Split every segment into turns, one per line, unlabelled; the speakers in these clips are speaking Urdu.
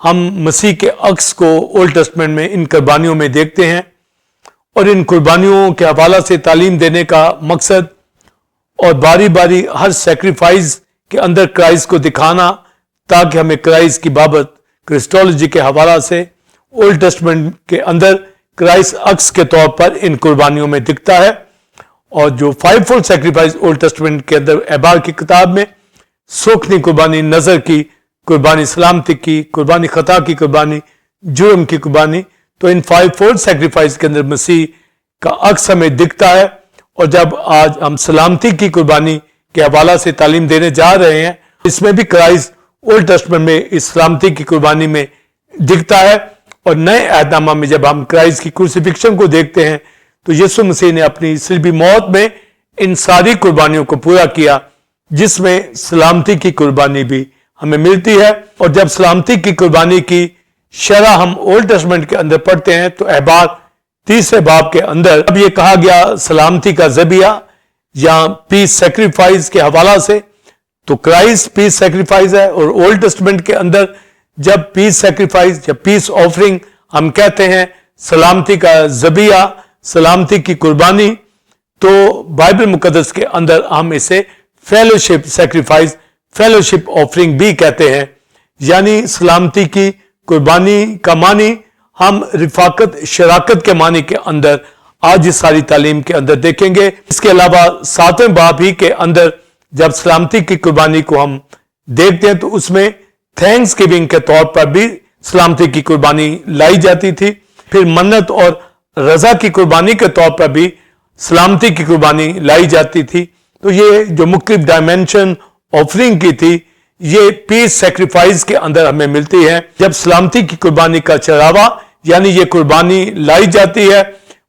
ہم مسیح کے عکس کو اولڈ ٹیسٹمنٹ میں ان قربانیوں میں دیکھتے ہیں، اور ان قربانیوں کے حوالہ سے تعلیم دینے کا مقصد اور باری باری ہر سیکریفائز کے اندر کرائسٹ کو دکھانا، تاکہ ہمیں کرائسٹ کی بابت کرسٹولوجی کے حوالہ سے اولڈ ٹیسٹمنٹ کے اندر کرائسٹ عکس کے طور پر ان قربانیوں میں دکھتا ہے۔ اور جو 5 فول سیکریفائز اولڈ ٹیسٹمنٹ کے اندر احبار کی کتاب میں سوکھنی قربانی، نظر کی قربانی، سلامتی کی قربانی، خطا کی قربانی، جرم کی قربانی، تو ان 5 فول سیکریفائز کے اندر مسیح کا عکس ہمیں دکھتا ہے۔ اور جب آج ہم سلامتی کی قربانی کے حوالہ سے تعلیم دینے جا رہے ہیں، اس میں بھی کرائسٹ اولڈ ٹیسٹمنٹ میں اس سلامتی کی قربانی میں دکھتا ہے۔ اور نئے عہد نامہ میں جب ہم کرائسٹ کی کروسیفکشن کو دیکھتے ہیں تو یسوع مسیح نے اپنی صلیبی موت میں ان ساری قربانیوں کو پورا کیا، جس میں سلامتی کی قربانی بھی ہمیں ملتی ہے۔ اور جب سلامتی کی قربانی کی شرح ہم اولڈ ٹیسٹمنٹ کے اندر پڑھتے ہیں تو احبار 3 باب کے اندر اب یہ کہا گیا سلامتی کا ذبیحہ یا پیس سیکریفائز کے حوالہ سے، تو کرائسٹ پیس سیکریفائز ہے۔ اور اولڈ ٹیسٹمنٹ کے اندر جب پیس سیکریفائز یا پیس آفرنگ ہم کہتے ہیں سلامتی کا ذبیحہ، سلامتی کی قربانی، تو بائبل مقدس کے اندر ہم اسے فیلوشپ سیکریفائز، فیلوشپ آفرنگ بھی کہتے ہیں۔ یعنی سلامتی کی قربانی کا معنی ہم رفاقت، شراکت کے معنی کے اندر آج اس ساری تعلیم کے اندر دیکھیں گے۔ اس کے علاوہ 7 باب ہی کے اندر جب سلامتی کی قربانی کو ہم دیکھتے ہیں تو اس میں تھینکس گیونگ کے طور پر بھی سلامتی کی قربانی لائی جاتی تھی، پھر منت اور رضا کی قربانی کے طور پر بھی سلامتی کی قربانی لائی جاتی تھی۔ تو یہ جو مختلف ڈائمینشن آفرنگ کی تھی، یہ پیس سیکریفائز کے اندر ہمیں ملتی ہے۔ جب سلامتی کی قربانی کا چڑھاوا یعنی یہ قربانی لائی جاتی ہے،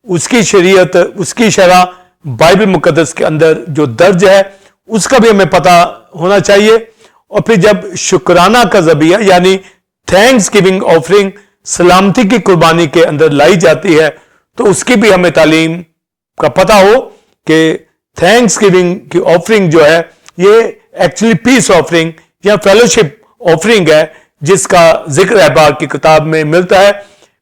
اس کی شریعت، اس کی شرح بائبل مقدس کے اندر جو درج ہے اس کا بھی ہمیں پتہ ہونا چاہیے۔ اور پھر جب شکرانہ کا ذبیحہ یعنی تھینکس گیونگ آفرنگ سلامتی کی قربانی کے اندر لائی جاتی ہے تو اس کی بھی ہمیں تعلیم کا پتہ ہو کہ تھینکس گیونگ کی آفرنگ جو ہے یہ ایکچولی پیس آفرنگ یا فیلوشپ آفرنگ ہے، جس کا ذکر احبار کی کتاب میں ملتا ہے۔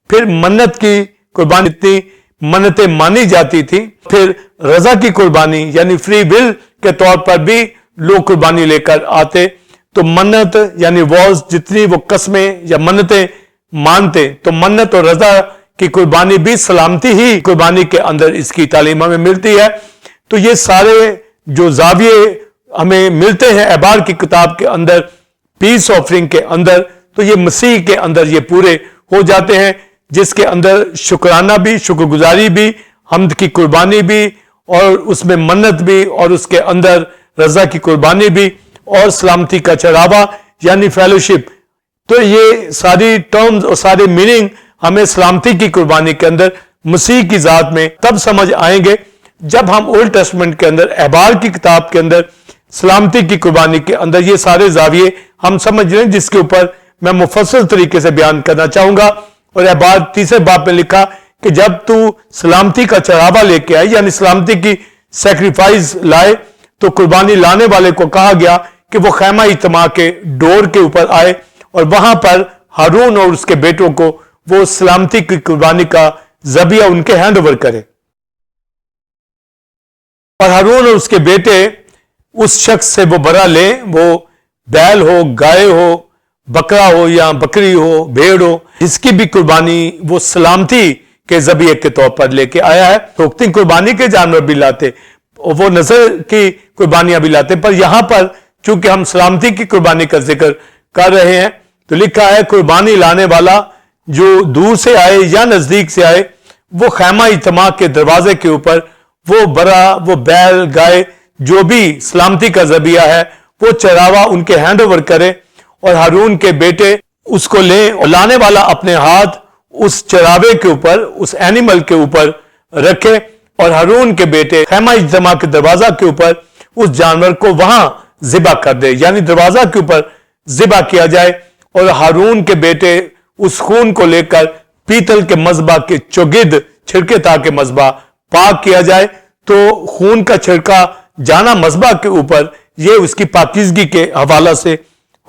پھر منت کی قربانی، اتنی منتیں مانی جاتی تھی۔ پھر رضا کی قربانی یعنی فری ول کے طور پر بھی لوگ قربانی لے کر آتے، تو منت یعنی واز، جتنی وہ قسمیں یا منتیں مانتے، تو منت اور رضا کی قربانی بھی سلامتی ہی قربانی کے اندر اس کی تعلیم ہمیں ملتی ہے۔ تو یہ سارے جو زاویے ہمیں ملتے ہیں احبار کی کتاب کے اندر پیس آفرنگ کے اندر، تو یہ مسیح کے اندر یہ پورے ہو جاتے ہیں، جس کے اندر شکرانہ بھی، شکر گزاری بھی، حمد کی قربانی بھی، اور اس میں منت بھی، اور اس کے اندر رضا کی قربانی بھی، اور سلامتی کا چڑھاوا یعنی فیلوشپ۔ تو یہ ساری ٹرمز اور سارے میننگ ہمیں سلامتی کی قربانی کے اندر مسیح کی ذات میں تب سمجھ آئیں گے جب ہم اولڈ ٹیسٹمنٹ کے اندر احبار کی کتاب کے اندر سلامتی کی قربانی کے اندر یہ سارے زاویے ہم سمجھ رہے ہیں، جس کے اوپر میں مفصل طریقے سے بیان کرنا چاہوں گا۔ اور احبار 3 باب میں لکھا کہ جب تو سلامتی کا چڑھاوا لے کے آئے یعنی سلامتی کی سیکریفائز لائے، تو قربانی لانے والے کو کہا گیا کہ وہ خیمہ اجتماع کے ڈور کے اوپر آئے اور وہاں پر ہارون اور اس کے بیٹوں کو وہ سلامتی کی قربانی کا ذبیحہ ان کے ہینڈ اوور کرے، اور ہارون اور اس کے بیٹے اس شخص سے وہ برا لیں، وہ بیل ہو، گائے ہو، بکرا ہو یا بکری ہو، بھیڑ ہو، اس کی بھی قربانی وہ سلامتی کے ذبیحے کے طور پر لے کے آیا ہے۔ توقتی قربانی کے جانور بھی لاتے، وہ نظر کی قربانیاں بھی لاتے، پر یہاں پر چونکہ ہم سلامتی کی قربانی کا ذکر کر رہے ہیں تو لکھا ہے قربانی لانے والا جو دور سے آئے یا نزدیک سے آئے، وہ خیمہ اجتماع کے دروازے کے اوپر وہ برا، وہ بیل، گائے، جو بھی سلامتی کا ذبیحہ ہے وہ چڑھاوا ان کے ہینڈ اوور کرے، اور ہارون کے بیٹے اس کو لیں، اور لانے والا اپنے ہاتھ اس چڑھاوے کے اوپر، اس اینیمل کے اوپر رکھے، اور ہارون کے بیٹے خیمہ اجتماع کے دروازہ کے اوپر اس جانور کو وہاں ذبح کر دے، یعنی دروازہ کے اوپر ذبح کیا جائے، اور ہارون کے بیٹے اس خون کو لے کر پیتل کے مذبح کے چوگرد چھڑکے تاکہ مذبح پاک کیا جائے۔ تو خون کا چھڑکا جانا مذبح کے اوپر یہ اس کی پاکیزگی کے حوالہ سے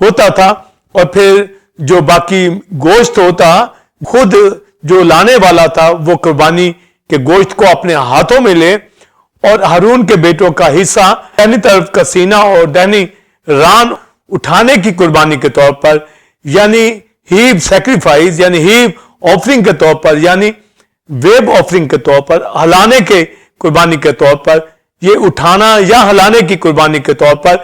ہوتا تھا۔ اور پھر جو باقی گوشت ہوتا، خود جو لانے والا تھا وہ قربانی کے گوشت کو اپنے ہاتھوں میں لے اور ہارون کے بیٹوں کا حصہ دہنی طرف کا سینہ اور دہنی ران اٹھانے کی قربانی کے طور پر، یعنی ہیو سیکریفائز، یعنی ہیو آفرنگ کے طور پر، یعنی ویب آفرنگ کے طور پر، ہلانے کے قربانی کے طور پر، یہ اٹھانا یا ہلانے کی قربانی کے طور پر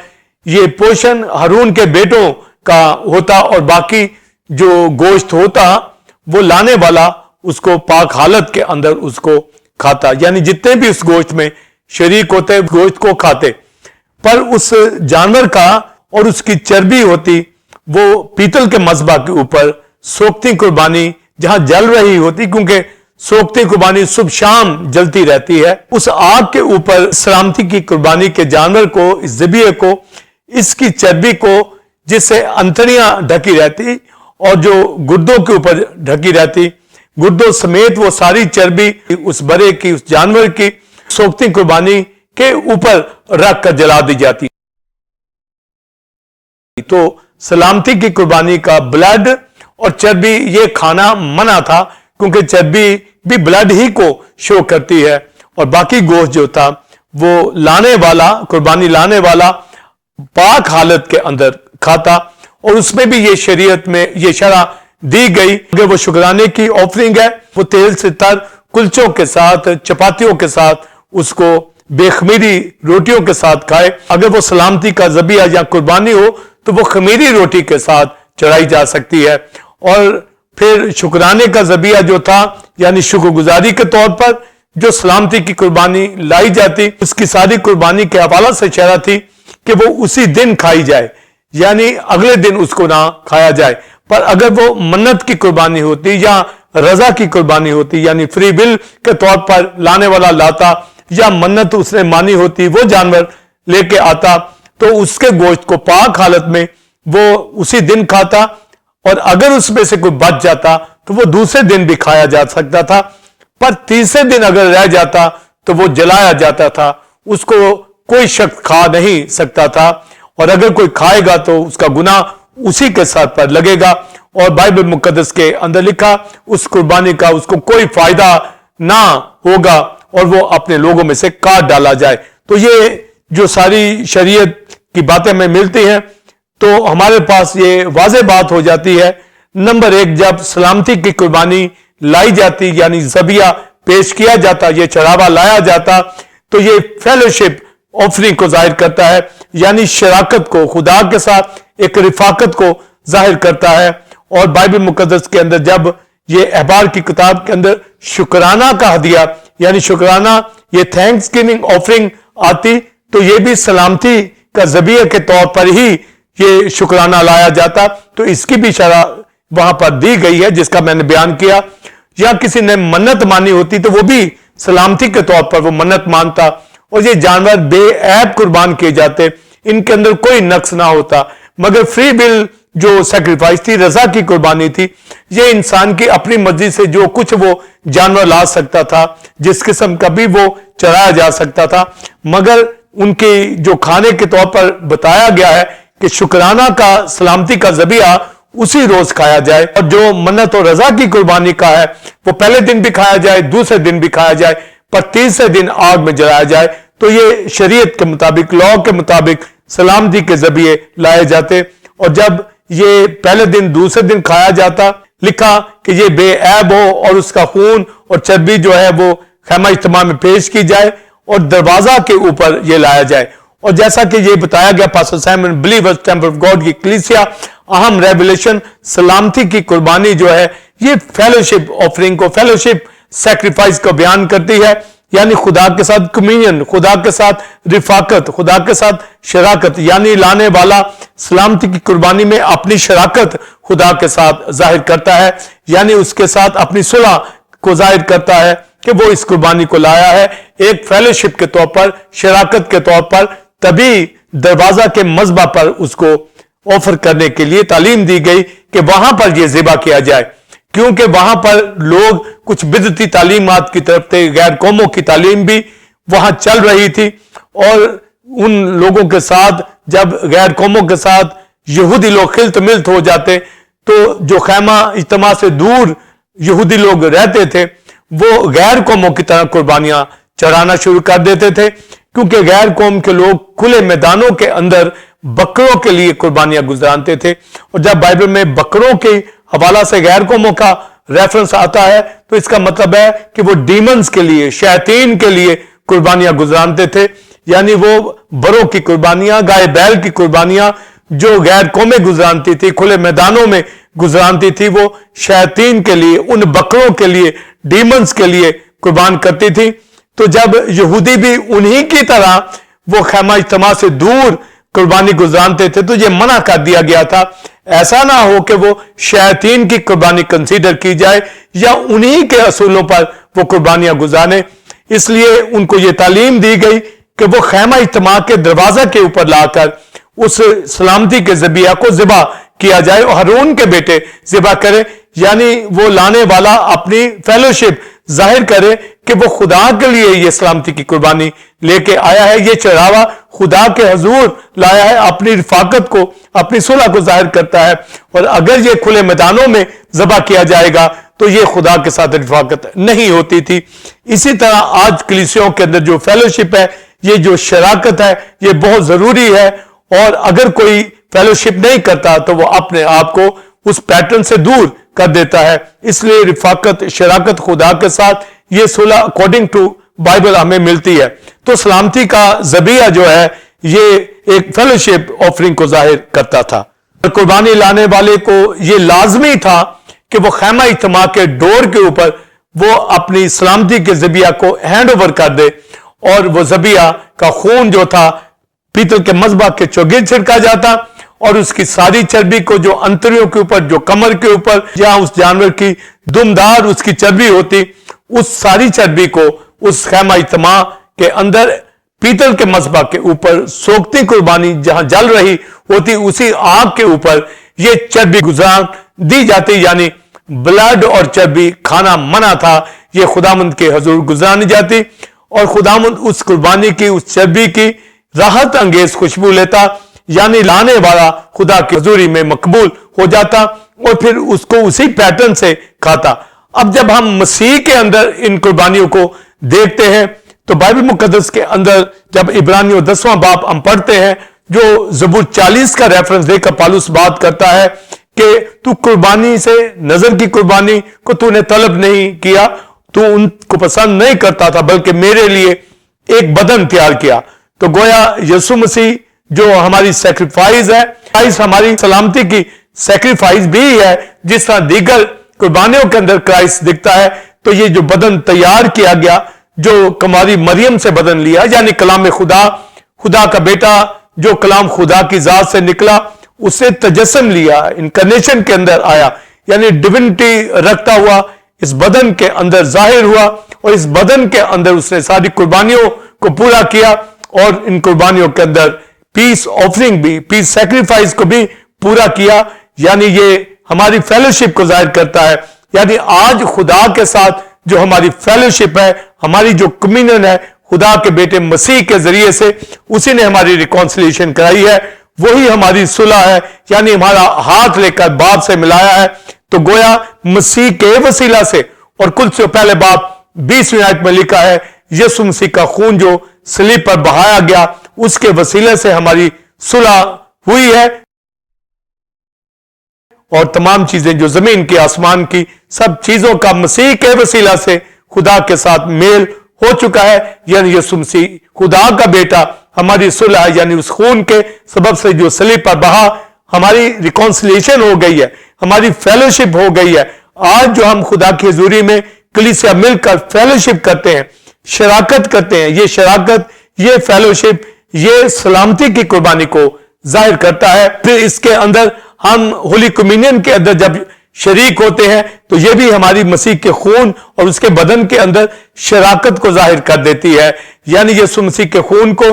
یہ پوشن ہارون کے بیٹوں کا ہوتا، اور باقی جو گوشت ہوتا وہ لانے والا اس کو پاک حالت کے اندر اس کو کھاتا، یعنی جتنے بھی اس گوشت میں شریک ہوتے گوشت کو کھاتے۔ پر اس جانور کا اور اس کی چربی ہوتی وہ پیتل کے مذبح کے اوپر سوکھتی قربانی جہاں جل رہی ہوتی، کیونکہ سوکھتی قربانی صبح شام جلتی رہتی ہے، اس آگ کے اوپر سلامتی کی قربانی کے جانور کو، اس ذبیحے کو، اس کی چربی کو جس سے انتڑیاں ڈھکی رہتی اور جو گردوں کے اوپر ڈھکی رہتی، گردوں سمیت وہ ساری چربی اس برے کی، اس جانور کی سوکھتی قربانی کے اوپر رکھ کر جلا دی جاتی۔ تو سلامتی کی قربانی کا بلڈ اور چربی یہ کھانا منع تھا، کیونکہ چربی بھی بلڈ ہی کو شو کرتی ہے، اور باقی گوشت جو تھا وہ لانے والا، قربانی لانے والا پاک حالت کے اندر کھاتا، اور اس میں بھی یہ شریعت میں یہ شرح دی گئی کہ وہ شکرانے کی آفرنگ ہے، وہ تیل سے تر کلچوں کے ساتھ، چپاتیوں کے ساتھ، اس کو بے خمیری روٹیوں کے ساتھ کھائے۔ اگر وہ سلامتی کا ذبیحہ یا قربانی ہو تو وہ خمیری روٹی کے ساتھ چڑھائی جا سکتی ہے، اور پھر شکرانے کا ذبیحہ جو تھا، یعنی شکر گزاری کے طور پر جو سلامتی کی قربانی لائی جاتی، اس کی ساری قربانی کے حوالہ سے شرح تھی کہ وہ اسی دن کھائی جائے، یعنی اگلے دن اس کو نہ کھایا جائے۔ پر اگر وہ منت کی قربانی ہوتی یا رضا کی قربانی ہوتی، یعنی فری ول کے طور پر لانے والا لاتا، یا منت اس نے مانی ہوتی، وہ جانور لے کے آتا، تو اس کے گوشت کو پاک حالت میں وہ اسی دن کھاتا، اور اگر اس میں سے کوئی بچ جاتا تو وہ دوسرے دن بھی کھایا جا سکتا تھا، پر تیسرے دن اگر رہ جاتا تو وہ جلایا جاتا تھا، اس کو کوئی شخص کھا نہیں سکتا تھا، اور اگر کوئی کھائے گا تو اس کا گناہ اسی کے ساتھ پر لگے گا، اور بائبل مقدس کے اندر لکھا اس قربانی کا اس کو کوئی فائدہ نہ ہوگا، اور وہ اپنے لوگوں میں سے کاٹ ڈالا جائے۔ تو یہ جو ساری شریعت کی باتیں میں ملتی ہیں، تو ہمارے پاس یہ واضح بات ہو جاتی ہے۔ نمبر ایک، جب سلامتی کی قربانی لائی جاتی، یعنی ذبیحہ پیش کیا جاتا، یہ چڑھاوا لایا جاتا، تو یہ فیلوشپ آفرنگ کو ظاہر کرتا ہے، یعنی شراکت کو، خدا کے ساتھ ایک رفاقت کو ظاہر کرتا ہے۔ اور بائبل مقدس کے اندر جب یہ احبار کی کتاب کے اندر شکرانہ کا ہدیہ، یعنی شکرانہ، یہ تھینکس گیونگ آفرنگ آتی، تو یہ بھی سلامتی کا ذبیحہ کے طور پر ہی یہ شکرانہ لایا جاتا، تو اس کی بھی شرح وہاں پر دی گئی ہے جس کا میں نے بیان کیا۔ یا کسی نے منت مانی ہوتی تو وہ بھی سلامتی کے طور پر وہ منت مانتا، اور یہ جانور بے عیب قربان کیے جاتے، ان کے اندر کوئی نقص نہ ہوتا۔ مگر فری ول جو سیکریفائس تھی، رضا کی قربانی تھی، یہ انسان کی اپنی مرضی سے جو کچھ وہ جانور لا سکتا تھا، جس قسم کا بھی وہ چڑھایا جا سکتا تھا، مگر ان کی جو کھانے کے طور پر بتایا گیا ہے کہ شکرانہ کا، سلامتی کا ذبیحہ اسی روز کھایا جائے، اور جو منت اور رضا کی قربانی کا ہے وہ پہلے دن بھی کھایا جائے، دوسرے دن بھی کھایا جائے، پر تیسرے دن آگ میں جلایا جائے۔ تو یہ شریعت کے مطابق، لاء کے مطابق سلامتی کے ذبیحے لائے جاتے، اور جب یہ پہلے دن دوسرے دن کھایا جاتا، لکھا کہ یہ بے عیب ہو، اور اس کا خون اور چربی جو ہے وہ خیمہ اجتماع میں پیش کی جائے، اور دروازہ کے اوپر یہ لایا جائے۔ اور جیسا کہ یہ بتایا گیا pastor Simon believers temple of God کی کلیسیا، اہم ریولیشن، سلامتی کی قربانی جو ہے یہ فیلوشپ آفرنگ کو، فیلوشپ سیکریفائس کو بیان کرتی ہے، یعنی خدا کے ساتھ کمیونین، خدا کے ساتھ رفاقت، خدا کے ساتھ شراکت، یعنی لانے والا سلامتی کی قربانی میں اپنی شراکت خدا کے ساتھ ظاہر کرتا ہے، یعنی اس کے ساتھ اپنی صلح کو ظاہر کرتا ہے کہ وہ اس قربانی کو لایا ہے ایک فیلوشپ کے طور پر، شراکت کے طور پر۔ تبھی دروازہ کے مذبح پر اس کو آفر کرنے کے لیے تعلیم دی گئی کہ وہاں پر یہ ذبح کیا جائے، کیونکہ وہاں پر لوگ کچھ بدعتی تعلیمات کی طرف تھے، غیر قوموں کی تعلیم بھی وہاں چل رہی تھی، اور ان لوگوں کے ساتھ جب غیر قوموں کے ساتھ یہودی لوگ خلط ملت ہو جاتے تو جو خیمہ اجتماع سے دور یہودی لوگ رہتے تھے وہ غیر قوموں کی طرح قربانیاں چڑھانا شروع کر دیتے تھے، کیونکہ غیر قوم کے لوگ کھلے میدانوں کے اندر بکروں کے لیے قربانیاں گزرانتے تھے. اور جب بائبل میں بکروں کے حوالہ سے غیر قوموں کا ریفرنس آتا ہے تو اس کا مطلب ہے کہ وہ ڈیمنز کے لیے، شیاطین کے لیے قربانیاں گزرانتے تھے. یعنی وہ بروں کی قربانیاں، گائے بیل کی قربانیاں جو غیر قومیں گزرانتی تھی، کھلے میدانوں میں گزرانتی تھی، وہ شیاطین کے لیے، ان بکروں کے لیے، ڈیمنز کے لیے قربان کرتی تھی. تو جب یہودی بھی انہی کی طرح وہ خیمہ اجتماع سے دور قربانی گزرانتے تھے تو یہ منع کر دیا گیا تھا ایسا نہ ہو کہ وہ شیاطین کی قربانی کنسیڈر کی جائے یا انہی کے اصولوں پر وہ قربانیاں گزاریں. اس لیے ان کو یہ تعلیم دی گئی کہ وہ خیمہ اجتماع کے دروازہ کے اوپر لا کر اس سلامتی کے ذبیحہ کو ذبح کیا جائے اور ہارون کے بیٹے ذبح کرے. یعنی وہ لانے والا اپنی فیلوشپ ظاہر کرے کہ وہ خدا کے لیے یہ سلامتی کی قربانی لے کے آیا ہے، یہ چڑھاوا خدا کے حضور لایا ہے، اپنی رفاقت کو، اپنی صلح کو ظاہر کرتا ہے. اور اگر یہ کھلے میدانوں میں ذبح کیا جائے گا تو یہ خدا کے ساتھ رفاقت نہیں ہوتی تھی. اسی طرح آج کلیسیوں کے اندر جو فیلوشپ ہے، یہ جو شراکت ہے، یہ بہت ضروری ہے. اور اگر کوئی فیلوشپ نہیں کرتا تو وہ اپنے آپ کو اس پیٹرن سے دور کر دیتا ہے. اس لیے رفاقت، شراکت خدا کے ساتھ، یہ صلح اکارڈنگ ٹو بائبل ہمیں ملتی ہے. تو سلامتی کا ذبیحہ جو ہے یہ ایک فیلوشپ آفرنگ کو ظاہر کرتا تھا. قربانی لانے والے کو یہ لازمی تھا کہ وہ خیمہ اجتماع کے ڈور کے اوپر وہ اپنی سلامتی کے ذبیحہ کو ہینڈ اوور کر دے اور وہ ذبیحہ کا خون جو تھا پیتل کے مذبح کے چوگرد چھڑکا جاتا اور اس کی ساری چربی کو جو انتریوں کے اوپر، جو کمر کے اوپر، جہاں اس جانور کی دمدار اس کی چربی ہوتی، اس ساری چربی کو اس خیمہ اجتماع کے اندر پیتل کے مذبح کے اوپر سوکتی قربانی جہاں جل رہی ہوتی اسی آگ کے اوپر یہ چربی گزران دی جاتی. یعنی بلڈ اور چربی کھانا منع تھا، یہ خداوند کے حضور گزرانی جاتی اور خداوند اس قربانی کی، اس چربی کی راحت انگیز خوشبو لیتا. یعنی لانے والا خدا کی حضوری میں مقبول ہو جاتا اور پھر اس کو اسی پیٹرن سے کھاتا. اب جب ہم مسیح کے اندر ان قربانیوں کو دیکھتے ہیں تو بائبل مقدس کے اندر جب عبرانیوں 10واں باب ہم پڑھتے ہیں جو زبور 40 کا ریفرنس دے کر پالوس بات کرتا ہے کہ تو قربانی سے، نظر کی قربانی کو تو نے طلب نہیں کیا، تو ان کو پسند نہیں کرتا تھا، بلکہ میرے لیے ایک بدن تیار کیا. تو گویا یسوع مسیح جو ہماری سیکریفائز ہے، ہماری سلامتی کی سیکریفائز بھی ہے، جس طرح دیگر قربانیوں کے اندر کرائسٹ دکھتا ہے. تو یہ جو بدن تیار کیا گیا، جو کماری مریم سے بدن لیا، یعنی کلام خدا، خدا کا بیٹا جو کلام خدا کی ذات سے نکلا، اس سے تجسم لیا، انکارنیشن کے اندر آیا، یعنی ڈیونٹی رکھتا ہوا اس بدن کے اندر ظاہر ہوا اور اس بدن کے اندر اس نے ساری قربانیوں کو پورا کیا اور ان قربانیوں کے اندر پیس آفرنگ بھی، پیس سیکریفائز کو بھی پورا کیا. یعنی یہ ہماری فیلوشپ کو ظاہر کرتا ہے. یعنی آج خدا کے ساتھ جو ہماری فیلوشپ ہے، ہماری جو کمیونن ہے خدا کے بیٹے مسیح کے ذریعے سے، اسی نے ہماری ریکونسلیشن کرائی ہے، وہی ہماری صلح ہے. یعنی ہمارا ہاتھ لے کر باپ سے ملایا ہے. تو گویا مسیح کے وسیلہ سے، اور کل سے پہلے باب 20ویں آیت میں لکھا ہے یسوع مسیح کا خون جو صلیب پر بہایا گیا، اس کے وسیلے سے ہماری صلح ہوئی ہے. اور تمام چیزیں جو زمین کی، آسمان کی، سب چیزوں کا مسیح کے وسیلہ سے خدا کے ساتھ میل ہو چکا ہے. یعنی یسوع مسیح خدا کا بیٹا ہماری صلح ہے، یعنی اس خون کے سبب سے جو صلیب پر بہا ہماری ریکونسلیشن ہو گئی ہے، ہماری فیلوشپ ہو گئی ہے. آج جو ہم خدا کی حضوری میں کلیسیا مل کر فیلوشپ کرتے ہیں، شراکت کرتے ہیں، یہ شراکت، یہ فیلوشپ، یہ سلامتی کی قربانی کو ظاہر کرتا ہے. پھر اس کے اندر ہم ہولی کمیونین کے اندر جب شریک ہوتے ہیں تو یہ بھی ہماری مسیح کے خون اور اس کے بدن کے اندر شراکت کو ظاہر کر دیتی ہے. یعنی یسوع مسیح کے خون کو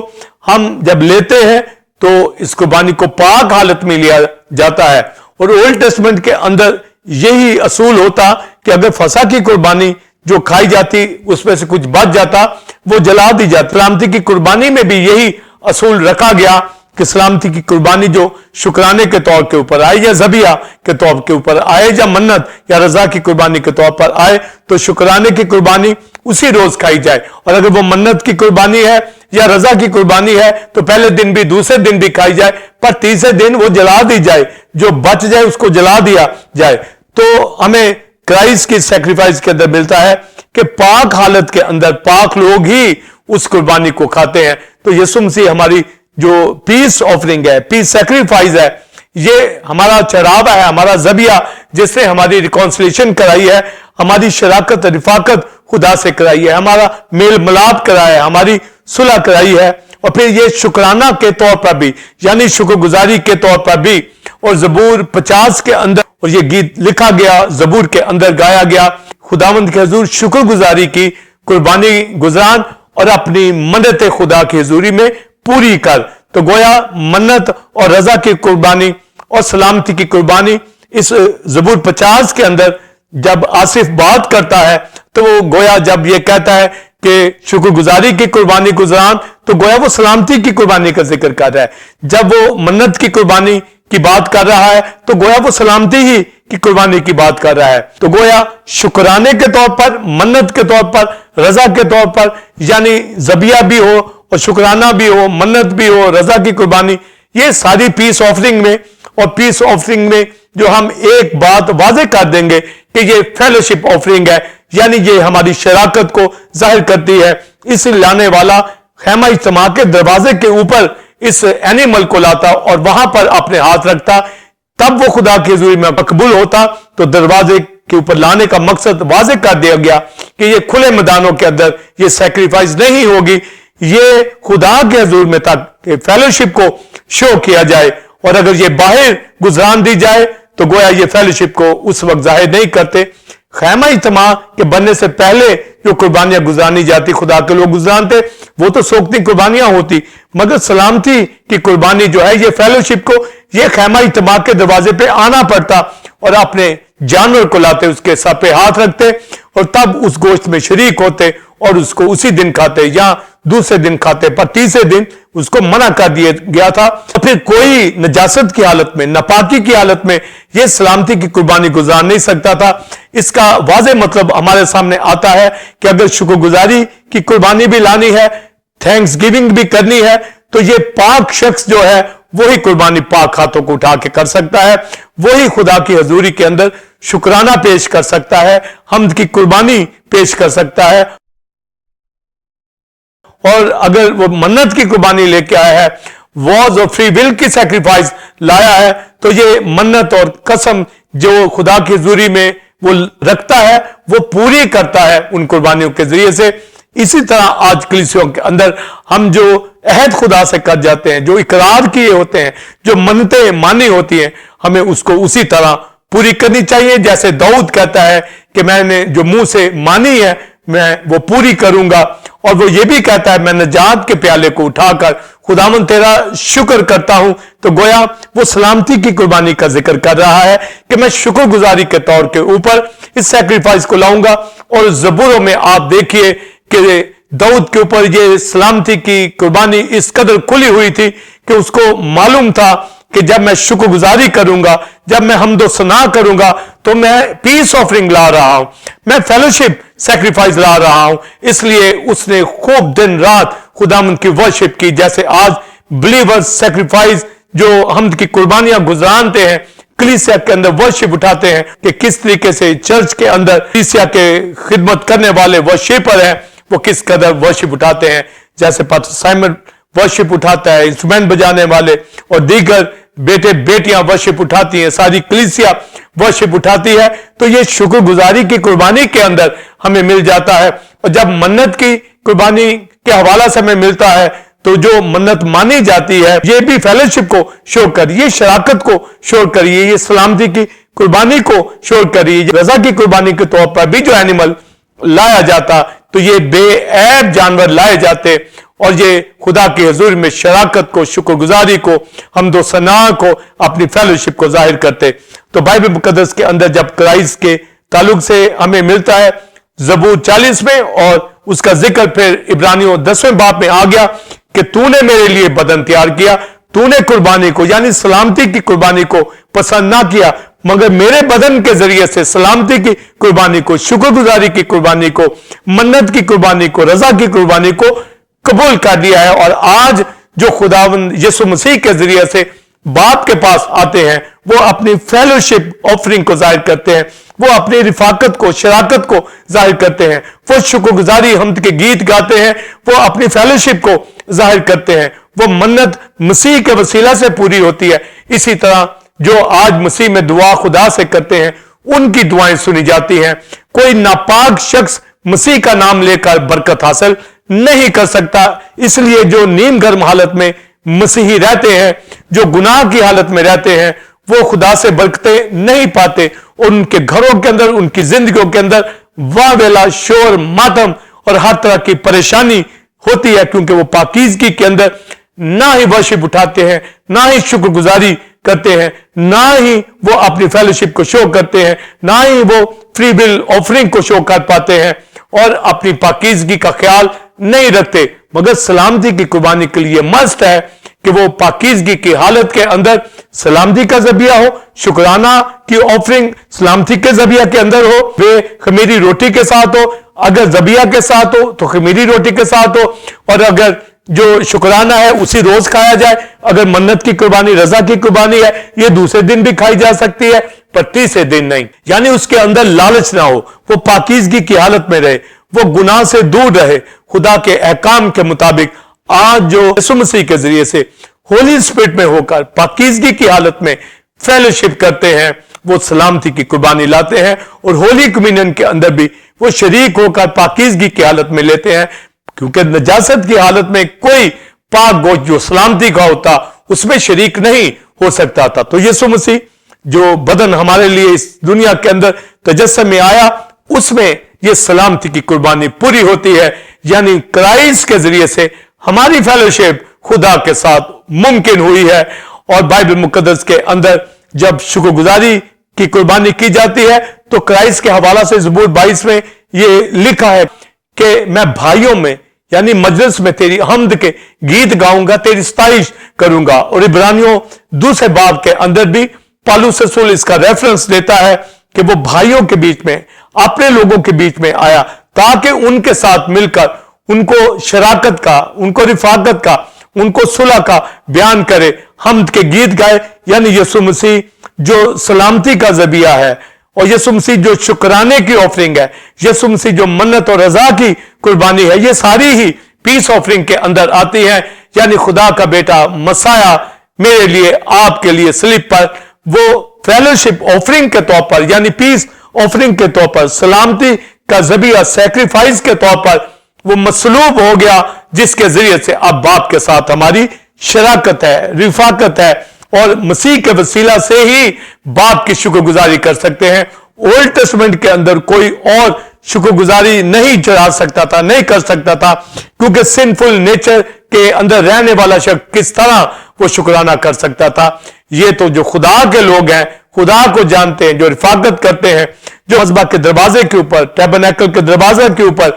ہم جب لیتے ہیں تو اس قربانی کو پاک حالت میں لیا جاتا ہے. اور اولڈ ٹیسٹمنٹ کے اندر یہی اصول ہوتا کہ اگر فسح کی قربانی جو کھائی جاتی اس میں سے کچھ بچ جاتا وہ جلا دی جاتی. سلامتی کی قربانی میں بھی یہی اصول رکھا گیا کہ سلامتی کی قربانی جو شکرانے کے طور کے اوپر آئے یا ذبیحہ کے طور کے اوپر آئے یا منت یا رضا کی قربانی کے طور پر آئے تو شکرانے کی قربانی اسی روز کھائی جائے، اور اگر وہ منت کی قربانی ہے یا رضا کی قربانی ہے تو پہلے دن بھی دوسرے دن بھی کھائی جائے، پر تیسرے دن وہ جلا دی جائے، جو بچ جائے اس کو جلا دیا جائے۔ تو ہمیں کرائسٹ کی سیکریفائس کے اندر ملتا ہے کہ پاک حالت کے اندر پاک لوگ ہی اس قربانی کو کھاتے ہیں۔ تو یسوع مسیح ہماری جو پیس آفرنگ ہے، پیس سیکریفائس ہے، یہ ہمارا چراغا ہے، ہمارا ذبیحہ جس نے ہماری ریکانسلیشن کرائی ہے، ہماری شراکت رفاقت خدا سے کرائی ہے، ہمارا میل ملاپ کرایا ہے، ہماری صلح کرائی ہے، اور پھر یہ شکرانہ کے طور پر بھی یعنی شکر گزاری کے طور پر بھی۔ اور زبور 50 کے اندر اور یہ گیت لکھا گیا، زبور کے اندر گایا گیا، خداوند کے حضور شکر گزاری کی قربانی گزران اور اپنی منت خدا کی حضوری میں پوری کر۔ تو گویا منت اور رضا کی قربانی اور سلامتی کی قربانی اس زبور 50 کے اندر جب آصف بات کرتا ہے تو وہ گویا جب یہ کہتا ہے کہ شکر گزاری کی قربانی گزران تو گویا وہ سلامتی کی قربانی کا ذکر کر رہا ہے۔ جب وہ منت کی قربانی کی بات کر رہا ہے تو گویا وہ سلامتی ہی کی قربانی کی بات کر رہا ہے۔ تو گویا شکرانے کے طور پر، منت کے طور پر، رضا کے طور پر، یعنی ذبیحہ بھی ہو اور شکرانہ بھی ہو، منت بھی ہو، رضا کی قربانی، یہ ساری پیس آفرنگ میں، اور پیس آفرنگ میں جو ہم ایک بات واضح کر دیں گے کہ یہ فیلوشپ آفرنگ ہے، یعنی یہ ہماری شراکت کو ظاہر کرتی ہے۔ اس لانے والا خیمہ اجتماع کے دروازے کے اوپر اس اینیمل کو لاتا اور وہاں پر اپنے ہاتھ رکھتا، تب وہ خدا کی حضوری میں مقبول ہوتا۔ تو دروازے کے اوپر لانے کا مقصد واضح کر دیا گیا کہ یہ کھلے میدانوں کے اندر یہ سیکریفائس نہیں ہوگی، یہ خدا کے حضور میں تک فیلوشپ کو شو کیا جائے، اور اگر یہ باہر گزران دی جائے تو گویا یہ فیلوشپ کو اس وقت ظاہر نہیں کرتے۔ خیمہ اجتماع کے بننے سے پہلے جو قربانیاں گزرانی جاتی خدا کے لوگ گزرانتے وہ تو سوگتی قربانیاں ہوتی، مگر سلامتی کی قربانی جو ہے یہ فیلوشپ کو یہ خیمہ اجتماع کے دروازے پہ آنا پڑتا اور اپنے جانور کو لاتے، اس کے سر پہ ہاتھ رکھتے اور تب اس گوشت میں شریک ہوتے اور اس کو اسی دن کھاتے یا دوسرے دن کھاتے، پر تیسرے دن اس کو منع کر دیا گیا تھا۔ پھر کوئی نجاست کی حالت میں، ناپاکی کی حالت میں یہ سلامتی کی قربانی گزار نہیں سکتا تھا۔ اس کا واضح مطلب ہمارے سامنے آتا ہے کہ اگر شکر گزاری کی قربانی بھی لانی ہے، تھینکس گیونگ بھی کرنی ہے، تو یہ پاک شخص جو ہے وہی قربانی پاک ہاتھوں کو اٹھا کے کر سکتا ہے، وہی خدا کی حضوری کے اندر شکرانہ پیش کر سکتا ہے، حمد کی قربانی پیش کر سکتا ہے۔ اور اگر وہ منت کی قربانی لے کے آیا ہے، واز اور فری ول کی سیکریفائس لایا ہے، تو یہ منت اور قسم جو خدا کی حضوری میں وہ رکھتا ہے وہ پوری کرتا ہے ان قربانیوں کے ذریعے سے۔ اسی طرح آج کلیسیوں کے اندر ہم جو عہد خدا سے کر جاتے ہیں، جو اقرار کیے ہوتے ہیں، جو منتیں مانی ہوتی ہیں، ہمیں اس کو اسی طرح پوری کرنی چاہیے، جیسے داؤد کہتا ہے کہ میں نے جو منہ سے مانی ہے میں وہ پوری کروں گا، اور وہ یہ بھی کہتا ہے میں نجات کے پیالے کو اٹھا کر خداوند تیرا شکر کرتا ہوں۔ تو گویا وہ سلامتی کی قربانی کا ذکر کر رہا ہے کہ میں شکر گزاری کے طور کے اوپر اس سیکریفائس کو لاؤں گا۔ اور زبوروں میں آپ دیکھیے کہ داؤد کے اوپر یہ سلامتی کی قربانی اس قدر کھلی ہوئی تھی کہ اس کو معلوم تھا کہ جب میں شکر گزاری کروں گا، جب میں حمد و ثنا کروں گا تو میں پیس آفرنگ لا رہا ہوں، میں فیلوشپ سیکریفائس لا رہا ہوں۔ اس لیے اس نے خوب دن رات خداوند کی ورشپ کی، جیسے آج بلیورز سیکریفائس جو حمد کی قربانیاں گزرانتے ہیں، کلیسیا کے اندر ورشپ اٹھاتے ہیں کہ کس طریقے سے چرچ کے اندر کلیسیا کے خدمت کرنے والے ورشپر ہیں وہ کس قدر ورشپ اٹھاتے ہیں، جیسے پاسٹر سائمن ورشپ اٹھاتا ہے، انسٹرومنٹ بجانے والے اور دیگر بیٹے بیٹیاں ورشپ اٹھاتی ہیں، ساری کلیسیا ورشپ اٹھاتی ہے۔ تو یہ شکر گزاری کی قربانی کے اندر ہمیں مل جاتا ہے، اور جب منت کی قربانی کے حوالہ سے ہمیں ملتا ہے تو جو منت مانی جاتی ہے یہ بھی فیلوشپ کو شو کری، یہ شراکت کو شو کری، یہ سلامتی کی قربانی کو شو کری، رضا کی قربانی کے طور پر بھی جو اینیمل لایا جاتا تو یہ بے عیب جانور لائے جاتے اور یہ خدا کی حضور میں شراکت کو، شکر گزاری کو، حمد و ثنا کو، اپنی فیلوشپ کو ظاہر کرتے۔ تو بائبل مقدس کے اندر جب کرائسٹ کے تعلق سے ہمیں ملتا ہے زبور 40 میں، اور اس کا ذکر پھر عبرانیوں 10ویں باب میں آ گیا کہ تو نے میرے لیے بدن تیار کیا، تو نے قربانی کو یعنی سلامتی کی قربانی کو پسند نہ کیا، مگر میرے بدن کے ذریعے سے سلامتی کی قربانی کو، شکر گزاری کی قربانی کو، منت کی قربانی کو، رضا کی قربانی کو قبول کر لیا ہے۔ اور آج جو خداوند یسوع مسیح کے ذریعے سے باپ کے پاس آتے ہیں، وہ اپنی فیلوشپ آفرنگ کو ظاہر کرتے ہیں، وہ اپنی رفاقت کو، شراکت کو ظاہر کرتے ہیں، وہ شکر گزاری حمد کے گیت گاتے ہیں، وہ اپنی فیلوشپ کو ظاہر کرتے ہیں، وہ منت مسیح کے وسیلہ سے پوری ہوتی ہے۔ اسی طرح جو آج مسیح میں دعا خدا سے کرتے ہیں، ان کی دعائیں سنی جاتی ہیں۔ کوئی ناپاک شخص مسیح کا نام لے کر برکت حاصل نہیں کر سکتا، اس لیے جو نیم گرم حالت میں مسیحی رہتے ہیں، جو گناہ کی حالت میں رہتے ہیں، وہ خدا سے برکتیں نہیں پاتے۔ ان کے گھروں کے اندر، ان کی زندگیوں کے اندر واویلا، شور، ماتم اور ہر طرح کی پریشانی ہوتی ہے، کیونکہ وہ پاکیزگی کے اندر نہ ہی ورشپ اٹھاتے ہیں، نہ ہی شکر گزاری کرتے ہیں، نہ ہی وہ اپنی فیلوشپ کو شو کرتے ہیں، نہ ہی وہ فری ول آفرنگ کو شو کر پاتے ہیں، اور اپنی پاکیزگی کا خیال نہیں رکھتے۔ مگر سلامتی کی قربانی کے لیے مست ہے کہ وہ پاکیزگی کی حالت کے اندر سلامتی کا ذبیہ ہو، شکرانہ کی آفرنگ سلامتی کے ذبیہ کے اندر ہو، وہ خمیری روٹی کے ساتھ ہو، اگر ذبیہ کے ساتھ ہو تو خمیری روٹی کے ساتھ ہو، اور اگر جو شکرانہ ہے اسی روز کھایا جائے، اگر منت کی قربانی، رضا کی قربانی ہے، یہ دوسرے دن بھی کھائی جا سکتی ہے، پر تیسرے دن نہیں۔ یعنی اس کے اندر لالچ نہ ہو، وہ پاکیزگی کی حالت میں رہے، وہ گناہ سے دور رہے، خدا کے احکام کے مطابق۔ آج جو یسوع مسیح کے ذریعے سے ہولی اسپرٹ میں ہو کر پاکیزگی کی حالت میں فیلوشپ کرتے ہیں، وہ سلامتی کی قربانی لاتے ہیں، اور ہولی کمیونین کے اندر بھی وہ شریک ہو کر پاکیزگی کی حالت میں لیتے ہیں، کیونکہ نجاست کی حالت میں کوئی پاک گوشت جو سلامتی کا ہوتا اس میں شریک نہیں ہو سکتا تھا۔ تو یسوع مسیح جو بدن ہمارے لیے اس دنیا کے اندر تجسم میں آیا، اس میں یہ سلامتی کی قربانی پوری ہوتی ہے، یعنی کرائسٹ کے ذریعے سے ہماری فیلوشپ خدا کے ساتھ ممکن ہوئی ہے۔ اور بائبل مقدس کے اندر جب شکر گزاری کی قربانی کی جاتی ہے تو کرائسٹ کے حوالہ سے زبور 22 میں یہ لکھا ہے کہ میں بھائیوں میں یعنی مجلس میں تیری حمد کے گیت گاؤں گا، تیری ستائش کروں گا۔ اور عبرانیوں 2 باب کے اندر بھی پالوس رسول اس کا ریفرنس دیتا ہے کہ وہ بھائیوں کے بیچ میں، اپنے لوگوں کے بیچ میں آیا تاکہ ان کے ساتھ مل کر ان کو شراکت کا، ان کو رفاقت کا، ان کو صلح کا بیان کرے، حمد کے گیت گائے۔ یعنی یسوع مسیح جو سلامتی کا ذبیحہ ہے، اور یسوع مسیح جو شکرانے کی آفرنگ ہے، یسوع مسیح جو منت اور رضا کی قربانی ہے، یہ ساری ہی پیس آفرنگ کے اندر آتی ہے۔ یعنی خدا کا بیٹا مسیح میرے لیے، آپ کے لیے صلیب پر وہ فیلوشپ آفرنگ کے طور پر، یعنی پیس آفرنگ کے طور پر، سلامتی کا ذبیحہ سیکریفائس کے طور پر وہ مصلوب ہو گیا، جس کے ذریعے سے اب باپ کے ساتھ ہماری شراکت ہے، رفاقت ہے، اور مسیح کے وسیلہ سے ہی باپ کی شکر گزاری کر سکتے ہیں۔ اولڈ ٹیسٹمنٹ کے اندر کوئی اور شکر گزاری نہیں چڑھا سکتا تھا، نہیں کر سکتا تھا، کیونکہ سنفل نیچر کے اندر رہنے والا شخص کس طرح وہ شکرانہ کر سکتا تھا۔ یہ تو جو خدا کے لوگ ہیں، خدا کو جانتے ہیں، جو رفاقت کرتے ہیں، جو مذبح کے دروازے کے اوپر، ٹیبرنیکل کے دروازے کے اوپر